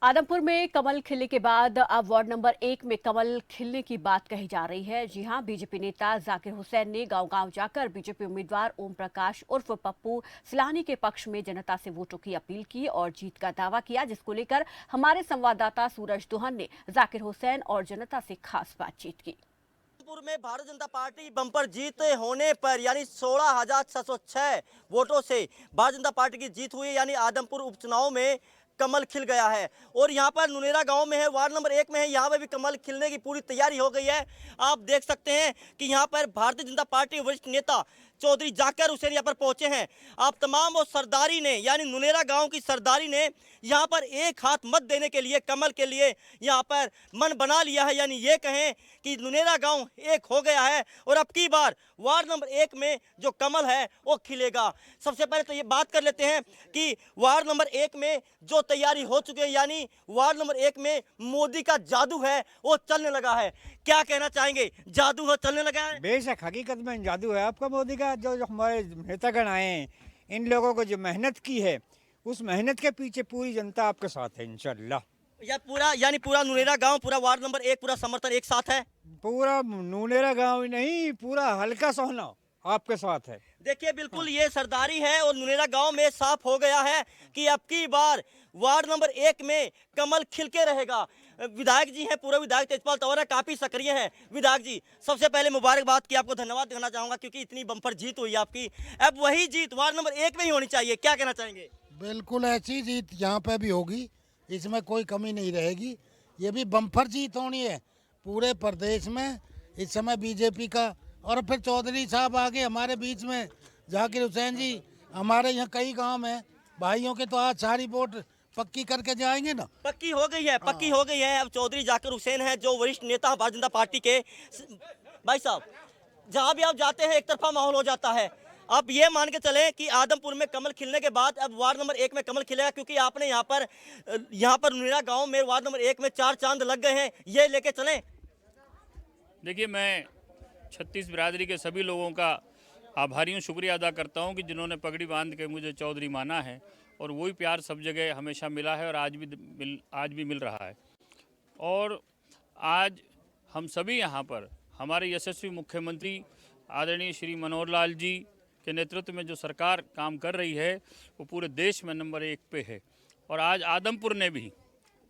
आदमपुर में कमल खिलने के बाद अब वार्ड नंबर 1 में कमल खिलने की बात कही जा रही है। जी हां, बीजेपी नेता जाकिर हुसैन ने गांव-गांव जाकर बीजेपी उम्मीदवार ओम प्रकाश उर्फ पप्पू सिलानी के पक्ष में जनता से वोटों की अपील की और जीत का दावा किया, जिसको लेकर हमारे संवाददाता सूरज दुहन ने जाकिर हुसैन और जनता से खास बातचीत की। आदमपुर में भारतीय जनता पार्टी बम्पर जीत होने पर यानी 16,606 वोटों से भारतीय जनता पार्टी की जीत हुई। यानी आदमपुर उपचुनाव में कमल खिल गया है और यहाँ पर नुनेरा गांव में है, वार्ड नंबर 1 में है, यहाँ पर भी कमल खिलने की पूरी तैयारी हो गई है। आप देख सकते हैं कि यहाँ पर भारतीय जनता पार्टी वरिष्ठ नेता चौधरी जाकिर हुसैन यहाँ पर पहुंचे हैं। आप तमाम वो सरदारी ने यानी नुनेरा गांव की सरदारी ने यहाँ पर एक हाथ मत देने के लिए, कमल के लिए यहाँ पर मन बना लिया है। यानी ये कहें कि नुनेरा गांव एक हो गया है और अब की बार वार्ड नंबर 1 में जो कमल है वो खिलेगा। सबसे पहले तो ये बात कर लेते हैं कि वार्ड नंबर 1 में जो तैयारी हो चुकी है, यानी वार्ड नंबर 1 में मोदी का जादू है वो चलने लगा है। क्या कहना चाहेंगे, जादू है चलने लगा है? बेशक हकीकत में जादू है आपका मोदी का। जो जो हमारे नेतागण आए हैं, इन लोगों को जो मेहनत की है, उस मेहनत के पीछे पूरी जनता आपके साथ है इंशाल्लाह। या पूरा यानी पूरा नुनेरा गांव, पूरा वार्ड नंबर 1 पूरा समर्थन एक साथ है? पूरा नूनेरा गांव ही नहीं, पूरा हल्का सोहना आपके साथ है। देखिए बिल्कुल ये सरदारी है और नुनेरा गांव में साफ हो गया है कि अब की बार वार्ड नंबर 1 में कमल खिल के रहेगा। विधायक जी हैं, पूर्व विधायक तेजपाल तंवर है, काफी सक्रिय हैं। विधायक जी, सबसे पहले मुबारकबाद की, आपको धन्यवाद देना चाहूंगा क्योंकि इतनी बम्पर जीत हुई आपकी। अब वही जीत वार्ड नंबर 1 में ही होनी चाहिए, क्या कहना चाहेंगे? बिल्कुल ऐसी जीत यहाँ पे भी होगी, इसमें कोई कमी नहीं रहेगी। ये भी बम्पर जीत होनी है पूरे प्रदेश में इस समय बीजेपी का। और फिर चौधरी साहब आगे हमारे बीच में जाकिर हुसैन जी, हमारे यहाँ कई गांव में भाइयों के तो आज सारी वोट पक्की करके जाएंगे ना। पक्की हो गई है, पक्की हो गई है। अब चौधरी जाकिर हुसैन है जो वरिष्ठ नेता हैं भारतीय जनता पार्टी के। भाई साहब, जहाँ भी आप जाते हैं एक तरफा माहौल हो जाता है। आप ये मान के चलें कि आदमपुर में कमल खिलने के बाद अब वार्ड नंबर 1 में कमल खिलेगा, क्योंकि आपने यहाँ पर नुनेरा गांव में वार्ड नंबर 1 में 4 चांद लग गए हैं, ये लेके चलें। देखिए, मैं 36 बिरादरी के सभी लोगों का आभारी हूँ, शुक्रिया अदा करता हूँ कि जिन्होंने पगड़ी बांध के मुझे चौधरी माना है और वही प्यार सब जगह हमेशा मिला है और आज भी मिल रहा है। और आज हम सभी यहाँ पर हमारे यशस्वी मुख्यमंत्री आदरणीय श्री मनोहर लाल जी के नेतृत्व में जो सरकार काम कर रही है वो पूरे देश में नंबर 1 पे है। और आज आदमपुर ने भी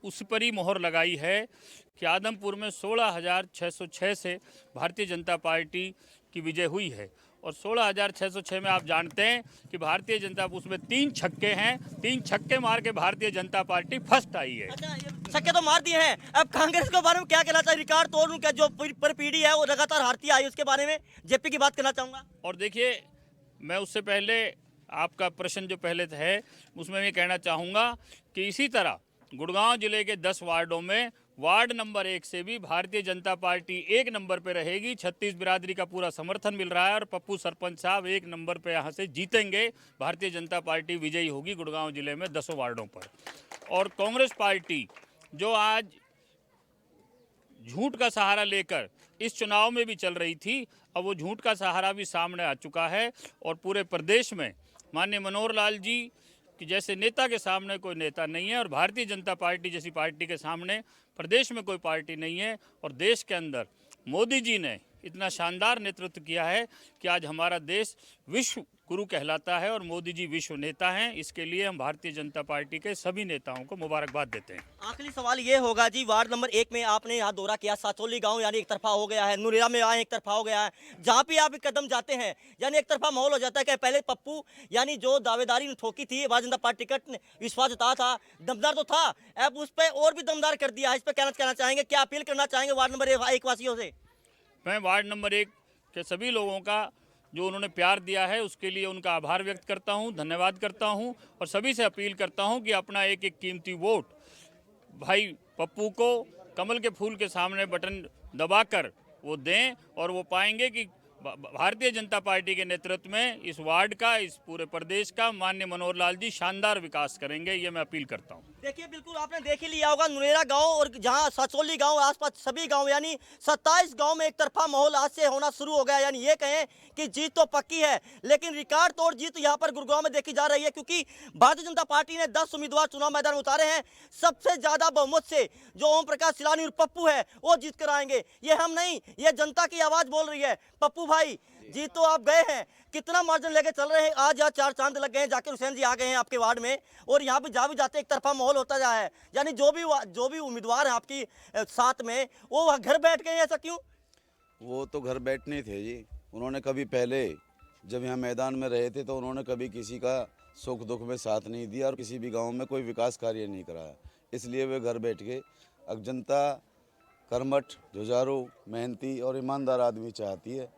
उस पर ही मोहर लगाई है कि आदमपुर में 16,606 से भारतीय जनता पार्टी की विजय हुई है। और 16,606 में आप जानते हैं कि भारतीय जनता उसमें 3 छक्के हैं, 3 छक्के मार के भारतीय जनता पार्टी फर्स्ट आई है। अच्छा, छक्के तो मार दिए हैं, अब कांग्रेस के बारे में क्या कहना चाहिए? रिकॉर्ड तोड़ उनका जो पर पीढ़ी है वो लगातार हारती आई, उसके बारे में जेपी की बात करना चाहूँगा। और देखिए, मैं उससे पहले आपका प्रश्न जो पहले है उसमें मैं कहना चाहूँगा कि इसी तरह गुड़गांव जिले के 10 वार्डों में वार्ड नंबर 1 से भी भारतीय जनता पार्टी 1 नंबर पे रहेगी। 36 बिरादरी का पूरा समर्थन मिल रहा है और पप्पू सरपंच साहब 1 नंबर पे यहाँ से जीतेंगे। भारतीय जनता पार्टी विजयी होगी गुड़गांव जिले में 10 वार्डों पर। और कांग्रेस पार्टी जो आज झूठ का सहारा लेकर इस चुनाव में भी चल रही थी, अब वो झूठ का सहारा भी सामने आ चुका है और पूरे प्रदेश में माननीय मनोहर लाल जी कि जैसे नेता के सामने कोई नेता नहीं है और भारतीय जनता पार्टी जैसी पार्टी के सामने प्रदेश में कोई पार्टी नहीं है। और देश के अंदर मोदी जी ने इतना शानदार नेतृत्व किया है कि आज हमारा देश विश्व गुरु कहलाता है और मोदी जी विश्व नेता हैं। इसके लिए हम भारतीय जनता पार्टी के सभी नेताओं को मुबारकबाद देते हैं। आखिरी सवाल ये होगा जी, वार्ड नंबर 1 में आपने यहाँ दौरा किया, साचोली गांव यानी एक तरफा हो गया है, नुरेरा में आए एक तरफा हो गया है, जहाँ भी आप कदम जाते हैं यानी एक तरफा माहौल हो जाता है कि पहले पप्पू यानी जो दावेदारी ठोकी थी भारतीय जनता पार्टी टिकट ने विश्वास जताया था, दमदार तो था, अब उस पर और भी दमदार कर दिया है। इस पर कहना चाहेंगे, क्या अपील करना चाहेंगे वार्ड नंबर 1 वासियों से? मैं वार्ड नंबर 1 के सभी लोगों का जो उन्होंने प्यार दिया है उसके लिए उनका आभार व्यक्त करता हूं, धन्यवाद करता हूं और सभी से अपील करता हूं कि अपना एक एक कीमती वोट भाई पप्पू को कमल के फूल के सामने बटन दबाकर वो दें और वो पाएंगे कि भारतीय जनता पार्टी के नेतृत्व में इस वार्ड का, इस पूरे प्रदेश का माननीय मनोहर लाल जी शानदार विकास करेंगे। ये मैं अपील करता हूँ। देखिए बिल्कुल आपने देख ही लिया होगा नुनेरा गांव और जहां सचोली गांव आसपास सभी गांव यानी 27 गांव में एक तरफा माहौल आज से होना शुरू हो गया। यानी ये कहें कि जीत तो पक्की है, लेकिन रिकॉर्ड तोड़ जीत यहां पर गुड़गांव में देखी जा रही है, क्योंकि भारतीय जनता पार्टी ने 10 उम्मीदवार चुनाव मैदान में उतारे हैं। सबसे ज्यादा बहुमत से जो ओम प्रकाश सिलानी और पप्पू है वो जीत कर आएंगे। ये हम नहीं, ये जनता की आवाज बोल रही है। पप्पू भाई जीत तो आप गए हैं, कितना मार्जिन लेके चल रहे हैं? आज यहाँ 4 चांद लग गए हैं, जाकिर हुसैन जी आ गए हैं आपके वार्ड में और यहाँ पे जा भी जाते एक तरफा माहौल होता जा है। यानी जो भी उम्मीदवार है आपकी साथ में वो वहाँ घर बैठ गए हैं, ऐसा क्यों? वो तो घर बैठने थे जी। उन्होंने कभी पहले जब यहाँ मैदान में रहे थे तो उन्होंने कभी किसी का सुख दुख में साथ नहीं दिया और किसी भी गांव में कोई विकास कार्य नहीं कराया, इसलिए वे घर बैठ के। अब जनता कर्मठ, जुझारू, मेहनती और ईमानदार आदमी चाहती है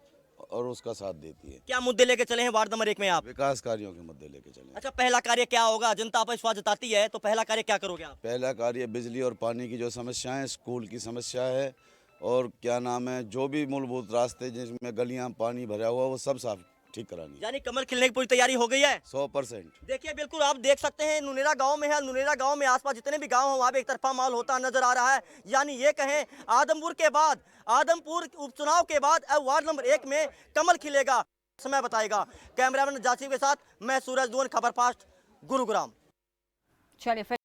और उसका साथ देती है। क्या मुद्दे लेके चले हैं वार्ड नंबर 1 में आप? विकास कार्यों के मुद्दे लेके चले। अच्छा, पहला कार्य क्या होगा? जनता आप विश्वास जताती है तो पहला कार्य क्या करोगे आप? पहला कार्य बिजली और पानी की जो समस्याएं, स्कूल की समस्या है और क्या नाम है, जो भी मूलभूत रास्ते जिसमें गलियां पानी भरा हुआ वो सब साफ ठीक करानी। यानी कमल खिलने की पूरी तैयारी हो गई है 100%। देखिए बिल्कुल आप देख सकते हैं नुनेरा गांव में है। नुनेरा गांव में आसपास जितने भी गांव हैं वहां पे एक तरफा माहौल होता नजर आ रहा है। यानी ये कहें आदमपुर उपचुनाव के बाद अब वार्ड नंबर 1 में कमल खिलेगा, समय बताएगा। कैमरामैन जासिफ के साथ मैं सूरज दून, खबर फास्ट, गुरुग्राम। चलिए फिर